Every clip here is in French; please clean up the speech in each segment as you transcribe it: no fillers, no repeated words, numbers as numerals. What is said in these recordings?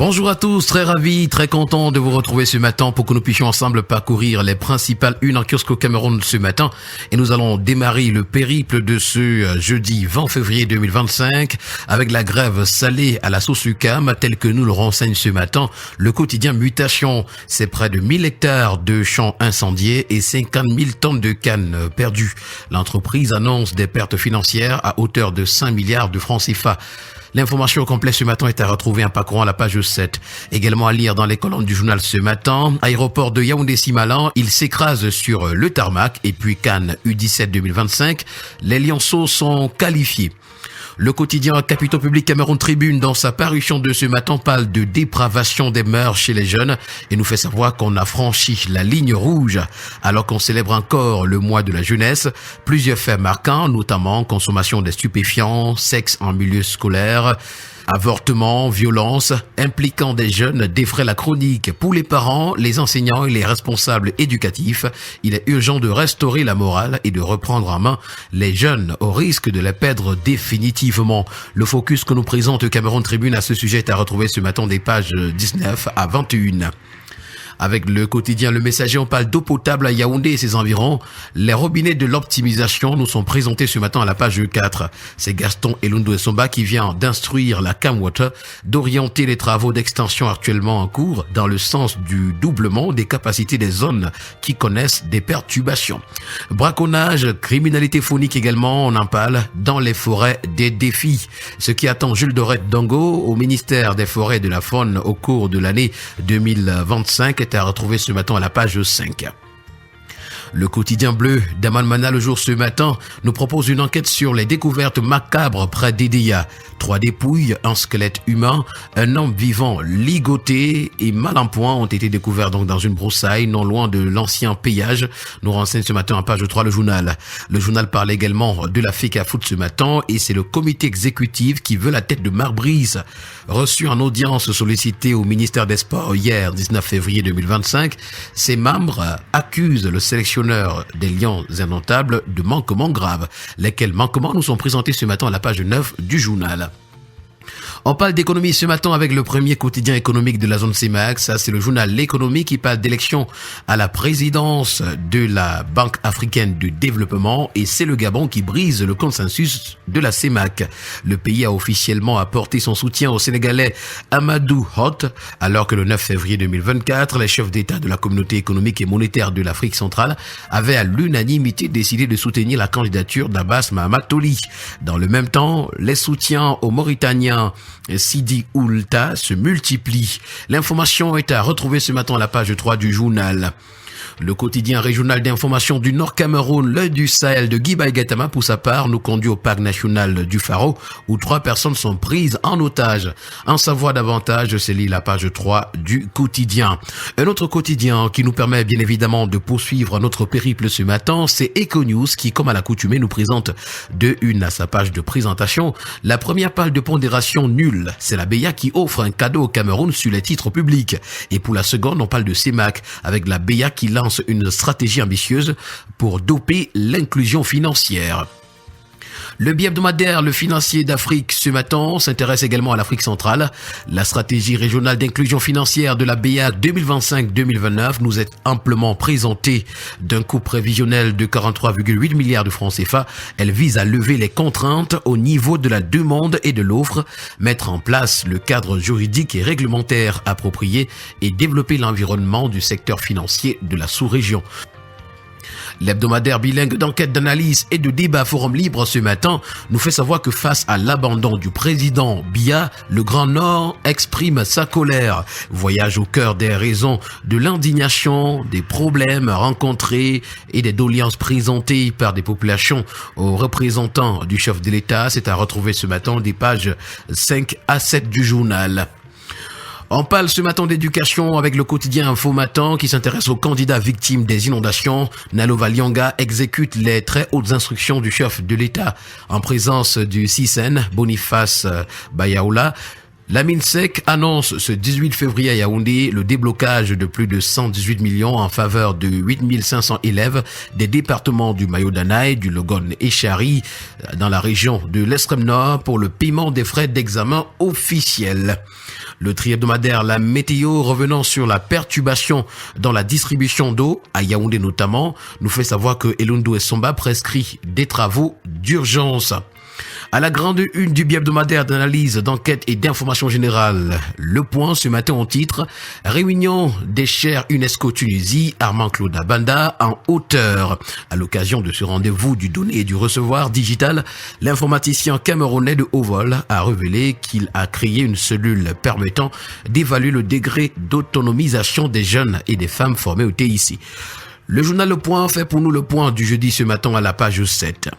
Bonjour à tous, très ravi, très content de vous retrouver ce matin pour que nous puissions ensemble parcourir les principales unes en kiosque au Cameroun ce matin. Et nous allons démarrer le périple de ce jeudi 20 février 2025 avec la grève salée à la sauce UQAM telle que nous le renseigne ce matin le quotidien Mutation. C'est près de 1000 hectares de champs incendiés et 50 000 tonnes de cannes perdues. L'entreprise annonce des pertes financières à hauteur de 5 milliards de francs CFA. L'information complète ce matin est à retrouver en parcourant la page 7. Également à lire dans les colonnes du journal ce matin. Aéroport de Yaoundé-Simalan, il s'écrase sur le tarmac. Et puis Cannes U17 2025, les lionceaux sont qualifiés. Le quotidien Capitaux Public Cameroun Tribune, dans sa parution de ce matin, parle de dépravation des mœurs chez les jeunes et nous fait savoir qu'on a franchi la ligne rouge alors qu'on célèbre encore le mois de la jeunesse. Plusieurs faits marquants, notamment consommation des stupéfiants, sexe en milieu scolaire, avortement, violence, impliquant des jeunes défraient la chronique. Pour les parents, les enseignants et les responsables éducatifs, il est urgent de restaurer la morale et de reprendre en main les jeunes au risque de les perdre définitivement. Le focus que nous présente Cameroun Tribune à ce sujet est à retrouver ce matin des pages 19 à 21. Avec le quotidien Le Messager, on parle d'eau potable à Yaoundé et ses environs. Les robinets de l'optimisation nous sont présentés ce matin à la page 4. C'est Gaston Elundo Essomba qui vient d'instruire la Camwater d'orienter les travaux d'extension actuellement en cours dans le sens du doublement des capacités des zones qui connaissent des perturbations. Braconnage, criminalité phonique également, on en parle dans les forêts des défis. Ce qui attend Jules Dorette Dango au ministère des Forêts et de la Faune au cours de l'année 2025 est à retrouver ce matin à la page 5. Le quotidien bleu d'Aman Mana le jour ce matin nous propose une enquête sur les découvertes macabres près d'Edéa. 3 dépouilles, un squelette humain, un homme vivant ligoté et mal en point ont été découverts donc dans une broussaille non loin de l'ancien péage. Nous renseigne ce matin à page 3 le journal. Le journal parle également de la FECA Foot ce matin et c'est le comité exécutif qui veut la tête de Marc Brice. Reçu en audience sollicité au ministère des Sports hier 19 février 2025, ses membres accusent le sélectionneur des Lions indomptables de manquements graves. Lesquels manquements nous sont présentés ce matin à la page 9 du journal. On parle d'économie ce matin avec le premier quotidien économique de la zone CEMAC. Ça, c'est le journal L'économie qui parle d'élection à la présidence de la Banque africaine de développement et c'est le Gabon qui brise le consensus de la CEMAC. Le pays a officiellement apporté son soutien au Sénégalais Amadou Hott alors que le 9 février 2024, les chefs d'État de la communauté économique et monétaire de l'Afrique centrale avaient à l'unanimité décidé de soutenir la candidature d'Abbas Mahamat Toli. Dans le même temps, les soutiens aux Mauritaniens Sidi Oulta se multiplient. L'information est à retrouver ce matin à la page 3 du journal. Le quotidien régional d'information du Nord Cameroun, l'œil du Sahel de Guy Baïgatama, pour sa part, nous conduit au parc national du Faro, où 3 personnes sont prises en otage. En savoir davantage, c'est la page 3 du quotidien. Un autre quotidien qui nous permet bien évidemment de poursuivre notre périple ce matin, c'est Econews qui, comme à l'accoutumée, nous présente de une à sa page de présentation. La première parle de pondération nulle. C'est la BEA qui offre un cadeau au Cameroun sur les titres publics. Et pour la seconde, on parle de CEMAC, avec la BEA qui lance une stratégie ambitieuse pour doper l'inclusion financière. Le bi-hebdomadaire Le Financier d'Afrique ce matin s'intéresse également à l'Afrique centrale. La stratégie régionale d'inclusion financière de la BEA 2025-2029 nous est amplement présentée d'un coût prévisionnel de 43,8 milliards de francs CFA. Elle vise à lever les contraintes au niveau de la demande et de l'offre, mettre en place le cadre juridique et réglementaire approprié et développer l'environnement du secteur financier de la sous-région. L'hebdomadaire bilingue d'enquête, d'analyse et de débat Forum Libre ce matin nous fait savoir que face à l'abandon du président Biya, le Grand Nord exprime sa colère. Voyage au cœur des raisons de l'indignation, des problèmes rencontrés et des doléances présentées par des populations aux représentants du chef de l'État. C'est à retrouver ce matin des pages 5 à 7 du journal. On parle ce matin d'éducation avec le quotidien Info Matin qui s'intéresse aux candidats victimes des inondations. Nalova Lyanga exécute les très hautes instructions du chef de l'État en présence du CISEN, Boniface Bayaoula. La MINSEC annonce ce 18 février à Yaoundé le déblocage de plus de 118 millions en faveur de 8500 élèves des départements du Mayo-Danaï, du Logone et Chari dans la région de l'extrême nord pour le paiement des frais d'examen officiels. Le tri-hebdomadaire La Météo, revenant sur la perturbation dans la distribution d'eau, à Yaoundé notamment, nous fait savoir que Elundo et Somba prescrit des travaux d'urgence. À la grande une du bi-hebdomadaire d'analyse, d'enquête et d'information générale, Le Point ce matin en titre « Réunion des chairs UNESCO Tunisie, Armand Claude Abanda en hauteur ». À l'occasion de ce rendez-vous du donner et du recevoir digital, l'informaticien camerounais de haut vol a révélé qu'il a créé une cellule permettant d'évaluer le degré d'autonomisation des jeunes et des femmes formées au TIC. Le journal Le Point fait pour nous le point du jeudi ce matin à la page 7.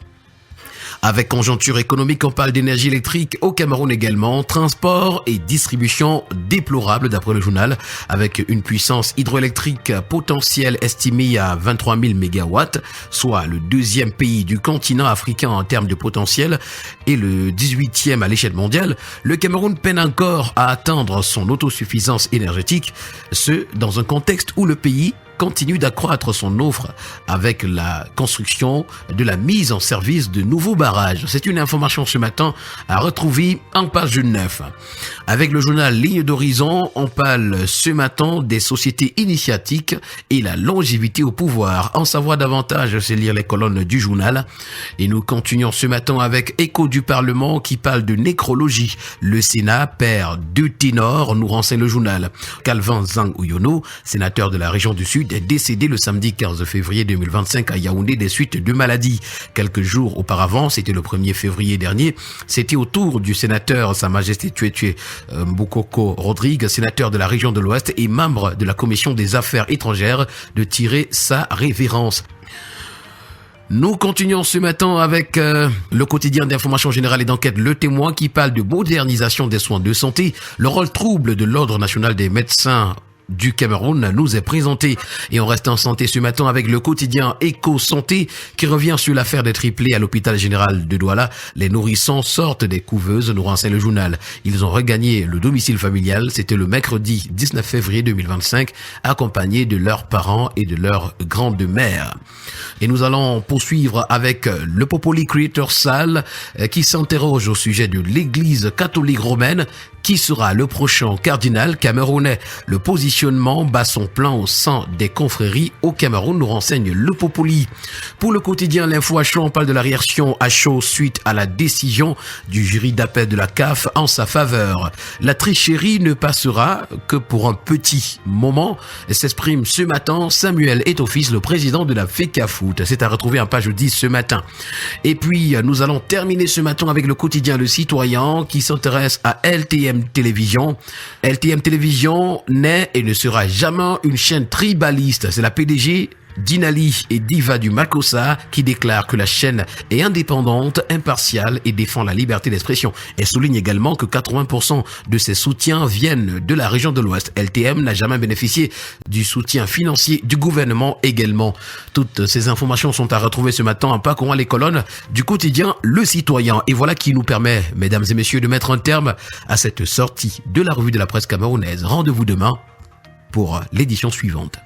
Avec conjoncture économique, on parle d'énergie électrique au Cameroun également, transport et distribution déplorable d'après le journal, avec une puissance hydroélectrique potentielle estimée à 23 000 MW, soit le deuxième pays du continent africain en termes de potentiel et le 18e à l'échelle mondiale. Le Cameroun peine encore à atteindre son autosuffisance énergétique, ce dans un contexte où le pays continue d'accroître son offre avec la construction de la mise en service de nouveaux barrages. C'est une information ce matin à retrouver en page 9. Avec le journal Ligne d'horizon, on parle ce matin des sociétés initiatiques et la longévité au pouvoir. En savoir davantage, c'est lire les colonnes du journal. Et nous continuons ce matin avec Écho du Parlement qui parle de nécrologie. Le Sénat perd 2 ténors, nous renseigne le journal. Calvin Zhang Ouyono, sénateur de la région du Sud, est décédé le samedi 15 février 2025 à Yaoundé des suites de maladie. Quelques jours auparavant, c'était le 1er février dernier, c'était au tour du sénateur Sa Majesté Tuétué Mbokoko Rodrigue, sénateur de la région de l'Ouest et membre de la commission des affaires étrangères, de tirer sa révérence. Nous continuons ce matin avec le quotidien d'information générale et d'enquête Le Témoin qui parle de modernisation des soins de santé, le rôle trouble de l'Ordre national des médecins du Cameroun nous est présenté. Et on reste en santé ce matin avec le quotidien Éco Santé qui revient sur l'affaire des triplés à l'hôpital général de Douala. Les nourrissons sortent des couveuses, nous renseigne le journal. Ils ont regagné le domicile familial. C'était le mercredi 19 février 2025, accompagnés de leurs parents et de leur grande-mère. Et nous allons poursuivre avec le Popoli Creator Salle qui s'interroge au sujet de l'église catholique romaine. Qui sera le prochain cardinal camerounais? Le positionnement bat son plein au sein des confréries au Cameroun, nous renseigne le Popoli. Pour le quotidien L'Info à chaud, on parle de la réaction à chaud suite à la décision du jury d'appel de la CAF en sa faveur. La tricherie ne passera que pour un petit moment, s'exprime ce matin Samuel Eto'o-Fils, le président de la FECAFOOT. C'est à retrouver en page 10 ce matin. Et puis, nous allons terminer ce matin avec le quotidien Le Citoyen qui s'intéresse à LTM Télévision. LTM Télévision n'est et ne sera jamais une chaîne tribaliste. C'est la PDG Dinali et Diva du Makossa qui déclare que la chaîne est indépendante, impartiale et défend la liberté d'expression. Elle souligne également que 80% de ses soutiens viennent de la région de l'Ouest. LTM n'a jamais bénéficié du soutien financier du gouvernement également. Toutes ces informations sont à retrouver ce matin en parcourant les colonnes du quotidien Le Citoyen. Et voilà qui nous permet, mesdames et messieurs, de mettre un terme à cette sortie de la revue de la presse camerounaise. Rendez-vous demain pour l'édition suivante.